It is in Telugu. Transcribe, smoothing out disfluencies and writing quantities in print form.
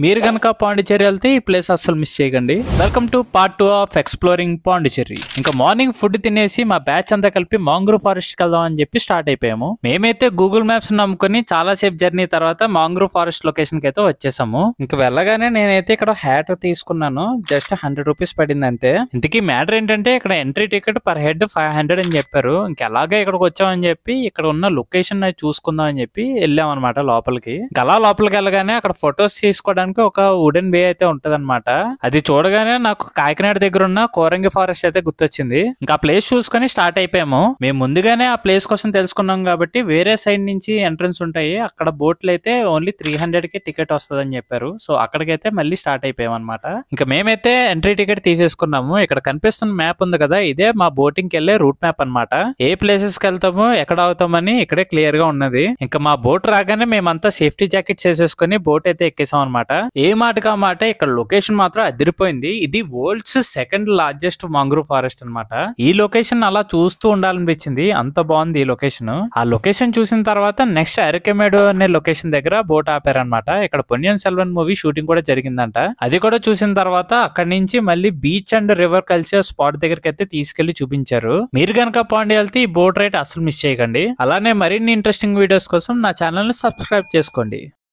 మీరు గనక పాండిచ్చేరి వెళ్తే ఈ ప్లేస్ అస్సలు మిస్ చేయకండి. Welcome to part 2 of exploring Pondicherry. ఇంకా మార్నింగ్ ఫుడ్ తినేసి మా బ్యాచ్ అంతా కలిపి మాంగ్రూవ్ ఫారెస్ట్ కి వెళ్దాం అని చెప్పి స్టార్ట్ అయిపోయాము. మేమైతే గూగుల్ మ్యాప్స్ నమ్ముకొని చాలా సేపు జర్నీ తర్వాత మాంగ్రూవ్ ఫారెస్ట్ లొకేషన్ కి అయితే వచ్చేసాము. ఇంకా వెళ్ళగానే నేనైతే ఇక్కడ హ్యాట్ తీసుకున్నాను. జస్ట్ 100 రూపీస్ పడింది అంతే. ఇంతకీ మ్యాటర్ ఏంటంటే ఇక్కడ ఎంట్రీ టికెట్ పర్ హెడ్ 500 అని చెప్పారు. ఇంకెలాగే ఇక్కడికి వచ్చామని చెప్పి ఇక్కడ ఉన్న లొకేషన్ చూసుకుందాం అని చెప్పి వెళ్ళాం అనమాట లోపలికి. ఇంకా అలా లోపలికి వెళ్ళగానే అక్కడ ఫొటోస్ తీసుకోవడానికి ఒక వుడెన్ బే అయితే ఉంటది అనమాట. అది చూడగానే నాకు కాకినాడ దగ్గర ఉన్న కోరంగి ఫారెస్ట్ అయితే గుర్తొచ్చింది. ఇంకా ఆ ప్లేస్ చూసుకొని స్టార్ట్ అయిపోయాము. మేము ముందుగానే ఆ ప్లేస్ కోసం తెలుసుకున్నాం కాబట్టి వేరే సైడ్ నుంచి ఎంట్రన్స్ ఉంటాయి. అక్కడ బోట్లు అయితే ఓన్లీ 300 కి టికెట్ వస్తుందని చెప్పారు. సో అక్కడికైతే మళ్ళీ స్టార్ట్ అయిపోయాం అనమాట. ఇంకా మేమైతే ఎంట్రీ టికెట్ తీసేసుకున్నాము. ఇక్కడ కనిపిస్తున్న మ్యాప్ ఉంది కదా, ఇదే మా బోటింగ్ కి వెళ్లే రూట్ మ్యాప్ అనమాట. ఏ ప్లేసెస్ కి వెళ్తాము, ఎక్కడ అవుతామని ఇక్కడే క్లియర్ గా ఉన్నది. ఇంకా మా బోట్ రాగానే మేమంతా సేఫ్టీ జాకెట్స్ వేసేసుకుని బోట్ అయితే ఎక్కేసాం అనమాట. ఏ మాటగా మాట ఇక్కడ లొకేషన్ మాత్రం అదిరిపోయింది. ఇది world's second largest mangrove forest అనమాట. ఈ లొకేషన్ అలా చూస్తూ ఉండాలనిపించింది, అంత బాగుంది ఈ లొకేషన్. ఆ లొకేషన్ చూసిన తర్వాత నెక్స్ట్ అరకెమేడు అనే లొకేషన్ దగ్గర బోట్ ఆపారనమాట. ఇక్కడ పొన్నియిన్ సెల్వన్ మూవీ షూటింగ్ కూడా జరిగిందంట. అది కూడా చూసిన తర్వాత అక్కడి నుంచి మళ్ళీ బీచ్ అండ్ రివర్ కలిసే స్పాట్ దగ్గరికి అయితే తీసుకెళ్లి చూపించారు. మీరు గనక పాండి వెళ్తే ఈ బోట్ రైడ్ అసలు మిస్ చేయకండి. అలానే మరిన్ని ఇంట్రెస్టింగ్ వీడియోస్ కోసం నా ఛానల్ ని సబ్స్క్రైబ్ చేసుకోండి.